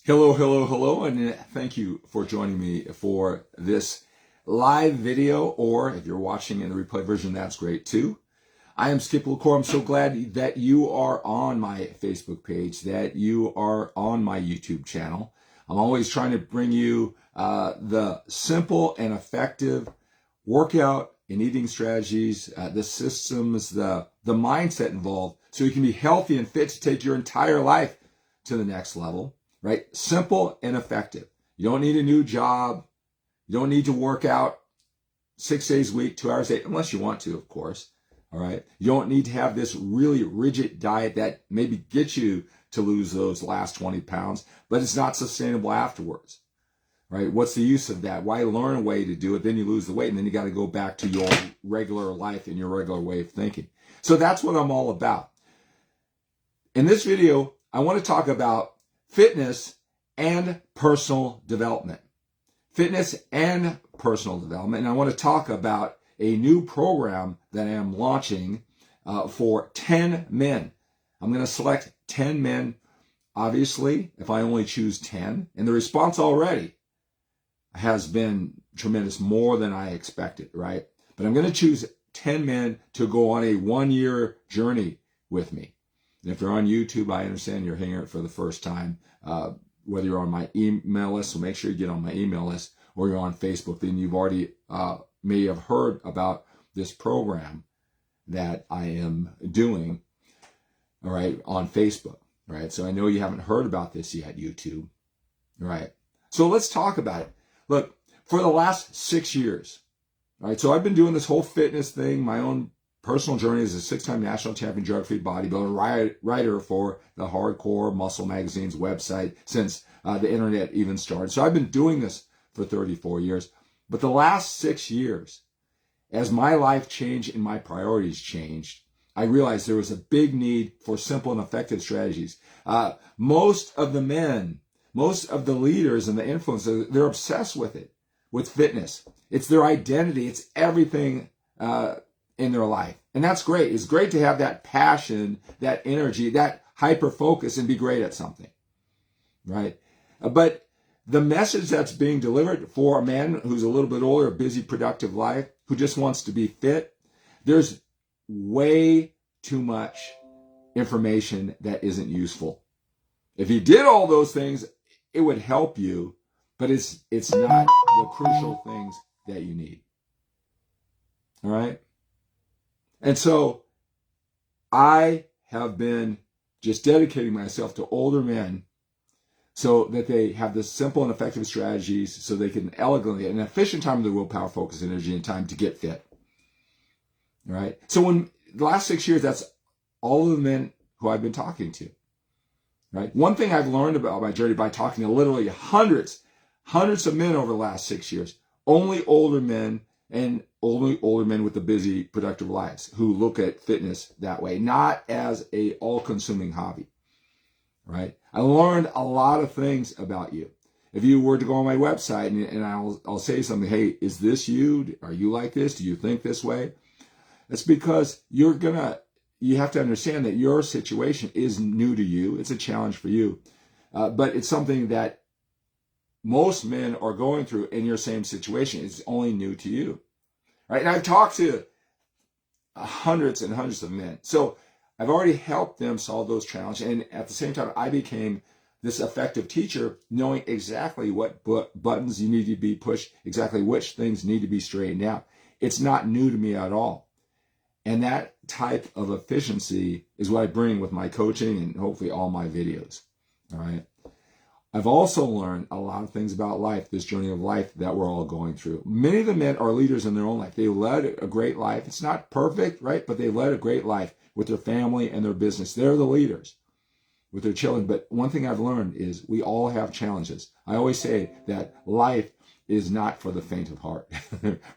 Hello, hello, hello, and thank you for joining me for this live video, or if you're watching in the replay version, that's great too. I am Skip LaCour. I'm so glad that you are on my Facebook page, that you are on my YouTube channel. I'm always trying to bring you the simple and effective workout and eating strategies, the systems, the mindset involved, so you can be healthy and fit to take your entire life to the next level. Right? Simple and effective. You don't need a new job. You don't need to work out 6 days a week, 2 hours a day, unless you want to, of course. All right. You don't need to have this really rigid diet that maybe gets you to lose those last 20 pounds, but it's not sustainable afterwards. Right? What's the use of that? Why learn a way to do it? Then you lose the weight and then you got to go back to your regular life and your regular way of thinking. So that's what I'm all about. In this video, I want to talk about fitness and personal development. Fitness and personal development. And I want to talk about a new program that I am launching for 10 men. I'm going to select 10 men, obviously, if I only choose 10. And the response already has been tremendous, more than I expected, right? But I'm going to choose 10 men to go on a 1-year journey with me. And if you're on YouTube, I understand you're hearing it for the first time. Whether you're on my email list, so make sure you get on my email list, or you're on Facebook, then you've already may have heard about this program that I am doing, all right, on Facebook, right? So I know you haven't heard about this yet, YouTube, right? So let's talk about it. Look, for the last 6 years, all right, so I've been doing this whole fitness thing, my own personal journey as a 6-time national champion drug-free bodybuilder, writer for the Hardcore Muscle Magazine's website since the internet even started. So I've been doing this for 34 years. But the last 6 years, as my life changed and my priorities changed, I realized there was a big need for simple and effective strategies. Most of the men, most of the leaders and the influencers, they're obsessed with it, with fitness. It's their identity. It's everything in their life. And that's great. It's great to have that passion, that energy, that hyper focus and be great at something, right? But the message that's being delivered for a man who's a little bit older, a busy, productive life, who just wants to be fit, there's way too much information that isn't useful. If you did all those things, it would help you, but it's not the crucial things that you need. All right? And so I have been just dedicating myself to older men so that they have this simple and effective strategies so they can elegantly and efficient time of their willpower, focus, energy, and time to get fit. All right? So when the last 6 years, that's all of the men who I've been talking to. Right? One thing I've learned about my journey by talking to literally hundreds of men over the last 6 years, only older men and older men with the busy, productive lives who look at fitness that way, not as a all-consuming hobby, right? I learned a lot of things about you. If you were to go on my website and I'll say something, hey, is this you? Are you like this? Do you think this way? It's because you have to understand that your situation is new to you. It's a challenge for you, but it's something that most men are going through in your same situation. It's only new to you, right? And I've talked to hundreds and hundreds of men. So I've already helped them solve those challenges. And at the same time, I became this effective teacher, knowing exactly what buttons you need to be pushed, exactly which things need to be straightened out. It's not new to me at all. And that type of efficiency is what I bring with my coaching and hopefully all my videos. All right. I've also learned a lot of things about life, this journey of life that we're all going through. Many of the men are leaders in their own life. They led a great life. It's not perfect, right? But they led a great life with their family and their business. They're the leaders with their children. But one thing I've learned is we all have challenges. I always say that life is not for the faint of heart,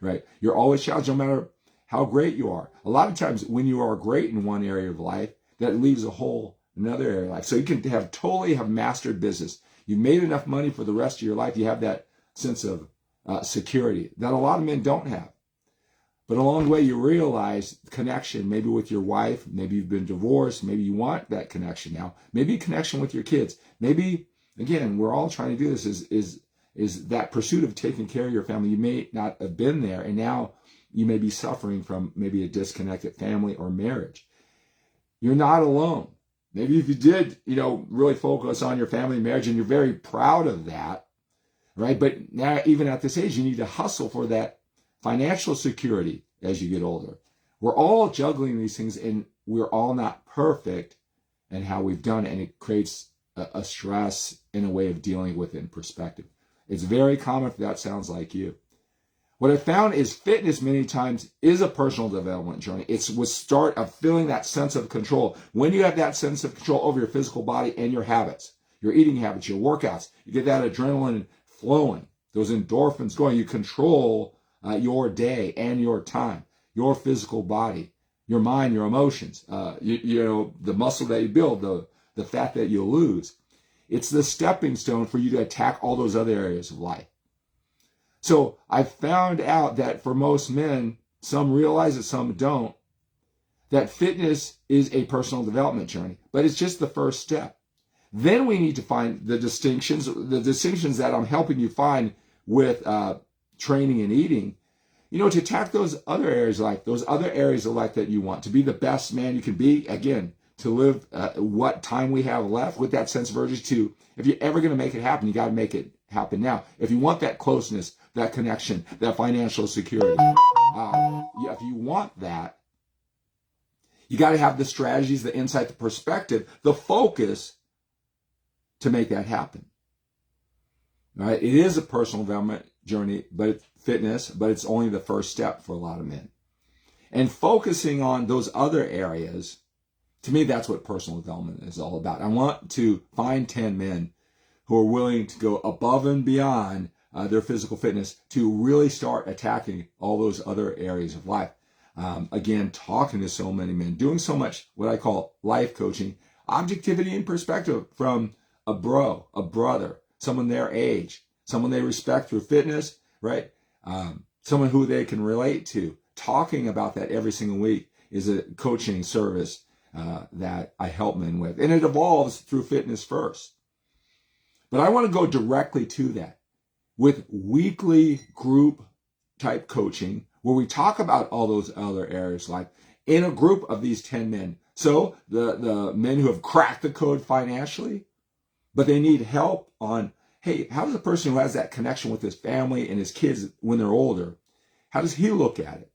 right? You're always challenged no matter how great you are. A lot of times when you are great in one area of life, that leaves another area of life. So you can totally have mastered business. You've made enough money for the rest of your life. You have that sense of security that a lot of men don't have. But along the way, you realize connection, maybe with your wife, maybe you've been divorced, maybe you want that connection now, maybe connection with your kids, maybe again, we're all trying to do this is that pursuit of taking care of your family. You may not have been there, and now you may be suffering from maybe a disconnected family or marriage. You're not alone. Maybe if you did, really focus on your family and marriage, and you're very proud of that, right? But now, even at this age, you need to hustle for that financial security as you get older. We're all juggling these things, and we're all not perfect in how we've done it, and it creates a stress in a way of dealing with it in perspective. It's very common if that sounds like you. What I found is fitness many times is a personal development journey. It's the start of feeling that sense of control. When you have that sense of control over your physical body and your habits, your eating habits, your workouts, you get that adrenaline flowing, those endorphins going. You control your day and your time, your physical body, your mind, your emotions, the muscle that you build, the fat that you lose. It's the stepping stone for you to attack all those other areas of life. So I found out that for most men, some realize it, some don't, that fitness is a personal development journey, but it's just the first step. Then we need to find the distinctions that I'm helping you find with training and eating, to attack those other areas of life that you want, to be the best man you can be, again, to live what time we have left with that sense of urgency. If you're ever going to make it happen, you got to make it happen now. If you want that closeness, that connection, that financial security, if you want that, you got to have the strategies, the insight, the perspective, the focus to make that happen. All right? It is a personal development journey, but it's only the first step for a lot of men. And focusing on those other areas, to me, that's what personal development is all about. I want to find 10 men who are willing to go above and beyond their physical fitness to really start attacking all those other areas of life. Again, talking to so many men, doing so much what I call life coaching, objectivity and perspective from a brother, someone their age, someone they respect through fitness, right? Someone who they can relate to. Talking about that every single week is a coaching service that I help men with. And it evolves through fitness first. But I want to go directly to that with weekly group type coaching where we talk about all those other areas like in a group of these 10 men. So the men who have cracked the code financially, but they need help on, hey, how does a person who has that connection with his family and his kids when they're older, how does he look at it?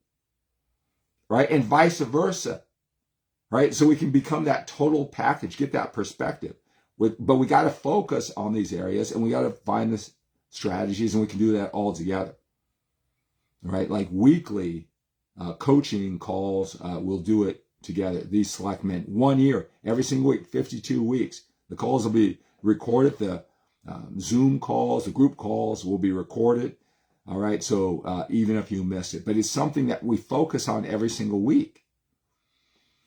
Right? And vice versa. Right? So we can become that total package, get that perspective. But we got to focus on these areas and we got to find the strategies, and we can do that all together. Right? Like weekly coaching calls, we'll do it together. These select men, 1 year, every single week, 52 weeks. The calls will be recorded. The Zoom calls, the group calls will be recorded. All right. So even if you miss it, but it's something that we focus on every single week.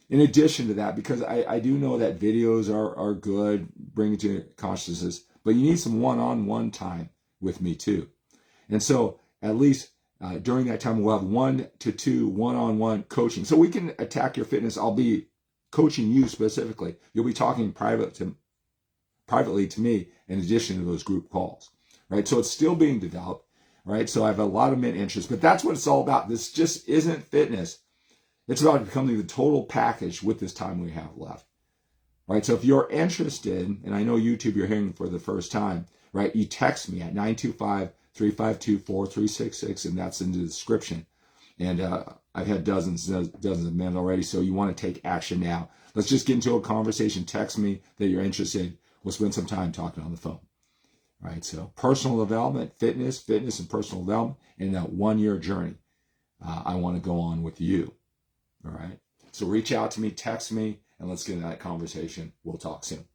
In addition to that, because I do know that videos are good, bring it to consciousness, but you need some one-on-one time with me too. And so at least during that time, we'll have 1 to 2 one-on-one coaching. So we can attack your fitness. I'll be coaching you specifically. You'll be talking privately to me in addition to those group calls, right? So it's still being developed, right? So I have a lot of men interest, but that's what it's all about. This just isn't fitness. It's about becoming the total package with this time we have left, right? So if you're interested, and I know YouTube you're hearing for the first time, right? You text me at 925-352-4366, and that's in the description. And I've had dozens of men already, so you want to take action now. Let's just get into a conversation. Text me that you're interested. We'll spend some time talking on the phone, right? So personal development, fitness, and personal development, in that 1 year journey. I want to go on with you. All right. So reach out to me, text me, and let's get into that conversation. We'll talk soon.